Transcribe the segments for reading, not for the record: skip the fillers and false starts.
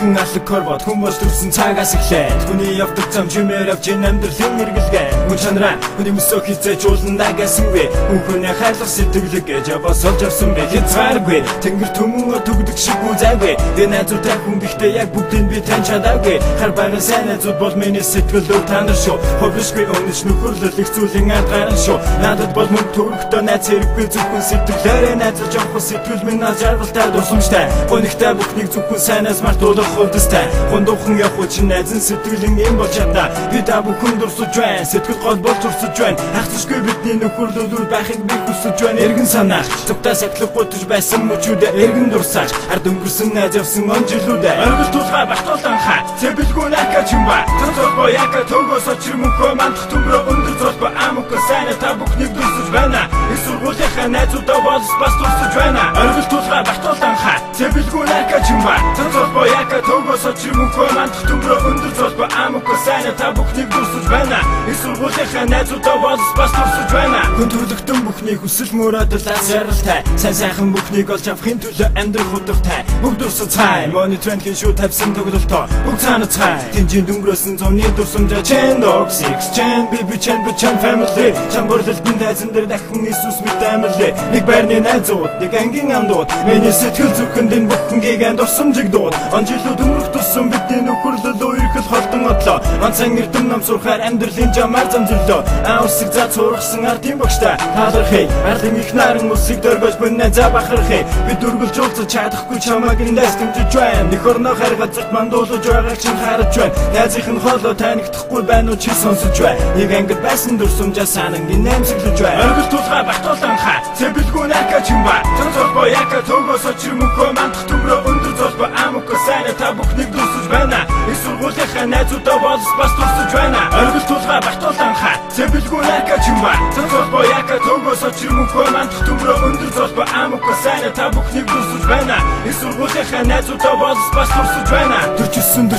Дахин алаг корбот хүмүүс төрсөн цагаас эхлээд хүний явдаг зам чимээр авч амьдралын эргэлгээ мөн чанараа хүний өсөө хизээж ууландаа гэсэнгүй хүн хайрлах сэтгэлэг гэж босолж авсан бэ хязгааргүй тэнгэр түмэн төгдөг шиг үзээгүй би найзуутай хүн гэхдээ яг бүгдийг би тань чадаагүй хар багын сайн найзууд бол миний сэтгэл өв танар шүү хөвлөшгүй өнөж нөхөрлөл их зүйлийн аргаар шүү надад бол мөн төрөхтөө найз хэрэггүй зөвхөн сэтгэлээрээ найзалж авах сэтгэл минь наз жаргалтай дурсамжтай гонигтай бүхнийг зөвхөн сайнаас мартуулах хувцастай гондохон явах чинь найзын сэтгэлийн юм бол чадна би та бүхэн дурсаж байна сэтгэл гол бол дурсаж байна хагцшгүй бидний нөхөрлөлөөр байхыг би хүсэж байна эргэн санаач цогтаа сахилахгүй туж байсан мөчүүдэ эргэн дурсаж ард өнгөрсөн найз явсан он жилүүдэ оргил тулгаа бартуулан ха цэбэлгүй накач юм ба цоцоо яка тогоос очирмөнхөө мандах төмрөө өндөр золбо амок сайн та бүхнийг дурсаж байна их сургуулийнхаа найзуудаа болс бас дурсаж байна оргил тулгаа бартуулан ха цэбэлгүй накач юм ба цоцоо яка тогоос очирмөнхөө мандах төмрөө өндөр золбо амок сайн та бүхнийг дурсаж байна их сургуулийнхаа найзуудаа болс бас дурсаж байна хүн төрлөختөн бүхний хүсэл мөрөөдөл азаралтай сайн сайхан бүхнийг олж авахын төлөө амьдрах удавтай бүгд дурсаж цай монитор хийн шүү тавьсан тоглолтоо бүгд цаана цай тэнцэн дүнgrөөсөн зуны дурсамжаа чэн доксикс чэн биби чэн family чамбарлалтын дайзан дээр дахин Иесус мэт амьлээ нэг байрны найзууд нэг ангийн амдууд миний сэтгэл зүрхэнд энэ бүхнийг дурсамжиг дууд онжилуу дүмрэх тусам бидний нөхөрлөл өөрхөл холдон одлоо онцан эрдэм нам сурахаар амьдралын жамаар замзөрлөө аусыг за цургасан ардын багштай талархъя ардын их наран усыг дөргөж бэнэ за бахархъя би дүргэлж уулзах чадахгүй чамайг эндээс дэмжиж байна нэг орноо харгацарт мандуулж байгааг чинь харж байна найзынхын хоолой танигдахгүй байна уу чи сонсож байна нэг ангид байсан дурсамжаа санан гинэмсэглэж байна оргил тулгаа бартуулан ха цэбэлгүй накач юм ба цоцоо яка тогоос очирмөнхөө мандах төмрөө өндөр золбо амок сайн та бүхнийг дурсаж байна их сургуулийнхаа найзуудаа болс бас дурсаж байна оргил тулгаа бартуулан ха цэбэлгүй накач юм ба цоцоо яка тогоос очирмөнхөө мандах төмрөө өндөр золбо амок сайн та бүхнийг дурсаж байна их сургуулийнхаа найзуудаа болс бас дурсаж байна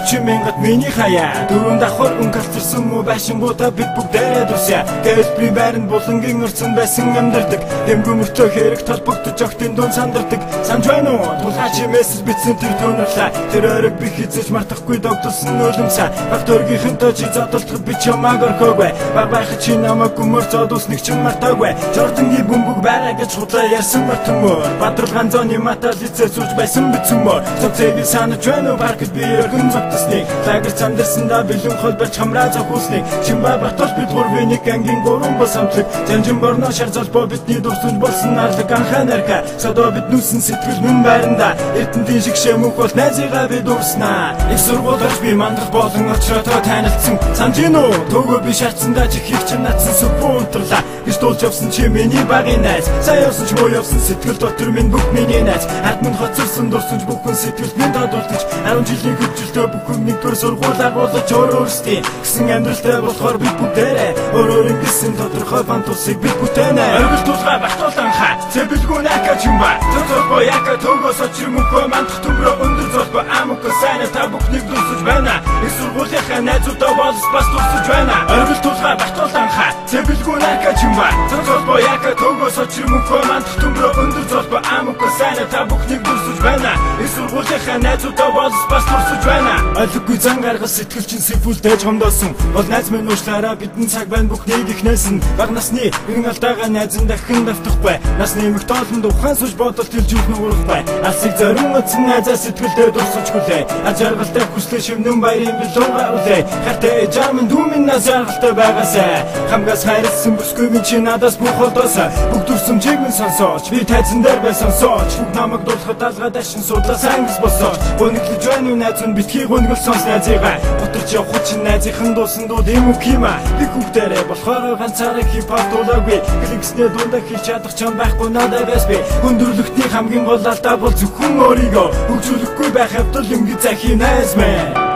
40 мянгат миний хаяа дөрөв давхар өнгөрсөн мө байшингуудаа бид бүгдээрээ дурсая гэж би байранд булангийн өрцөн байсан амьдардаг дэмгүй мөртөө хэрэг толбогдож огтын дуун сандардаг санаж байна уу тулгаач мессеж бичсэн тэр төнөрлөө тэр ориг би хизэж мартахгүй догдсон өлөмсаа факторгийнхэнтэй чи задалтахад би чамааг орхоогүй бабайх чи намайг гүмөр зодус нэг ч мартаагүй жордонгийн бөмбөг байгаа гэж худлаа ярьсан батмөр бадрал ганцооны матал лицээ сүрж байсан бицмөр цоцыг санаж байна уу паркд би өргөн зогтсныг лагер цамдэрсэндээ бэлэн хол барьж хамраа зохиусныг чимба батал бид гурвын нэг ангийн гурван бас амтлаг жанжин борно шар золбоо бидний дурсаж болсон арлаг анханарка содо бид нүсэн сэтгэл мөн байранда эрдэнтийн шиг шэмүх бол найзыгаа бид дурснаа их сургуулиуд би мандах болон очроо танилцсан санжин уу төгөө би шатсандаа чи их ч натсан сүпэн унтрлаа гэж дуулж явсан чи миний багын найз сайн явсан ч муу явсан сэтгэл дотор минь бүх миний найз ард минь хоцорсон дурсаж бүхэн сэтгэл минь додулдаж 10 жилийн хөвчлөлтөө бүхэн нэгдүгээр сургуулаа болож өөрөөсдөө гэсэн амьдралтай болохоор бид бүгдээрээ өөрөөр ингэсэн тодорхой фантусыг бид бүтээнэ оргил тулгаа бартуулан ха цэбэлгүй накач юм ба цоцоо яка тогоос очирмөнхөө мандах төмрөө өндөр золбо амок сайн та бүхнийг дурсаж байна их сургуулийнхаа найзуудаа болс бас дурсаж байна оргил тулгаа бартуулан ха цэбэлгүй накач юм ба цоцоо яка тогоос очирмөнхөө мандах төмрөө өндөр золбо амок сайн та бүхнийг дурсаж байна их сургуулийнхаа найзуудаа болс бас дурсаж байна ойлгохгүй зан гаргал сэтгэл чин сэвүүлдэж гомдоосон бол найз минь уушлаараа бидний цаг байна бүхнийг ихнээсэн баг насны нэгэн алдаага найзан дахин давтахгүй насны мөх тоолонд ухаан сууж бодолт илжүүлэх нүгурахгүй алсыг зорин утсан найзаа сэтгэлдээ дурсаж хүлээ аз жаргалтай хүслээ шивнэн баярын билууга үлээ хартай жамын дүүмин нас жаргалтай байгаасай хамгаас хайрлсан бүсгүй минь чи надаас бүх холдоосаа бүх дүрсэмжийг минь сонсооч би тайзан дээр байсан сооч бүх намайг дуулахад алгаа дашин судлаа сангас босооч гонглож байна уу найз нь битгий гонгол сонс найзыгаа готэрч явах чинь найзынхан дуусан дууд юм уу кима би бүгдээрээ болохоор ганцаараа хипхоп дуулаагүй кликснээ дундаа хийж чадах ч юм байхгүй надаас би өндөрлөгтний хамгийн гол алдаа бол зөвхөн өөрийгөө хөгжүүлэхгүй байх явдал юм гэж захи найз мэн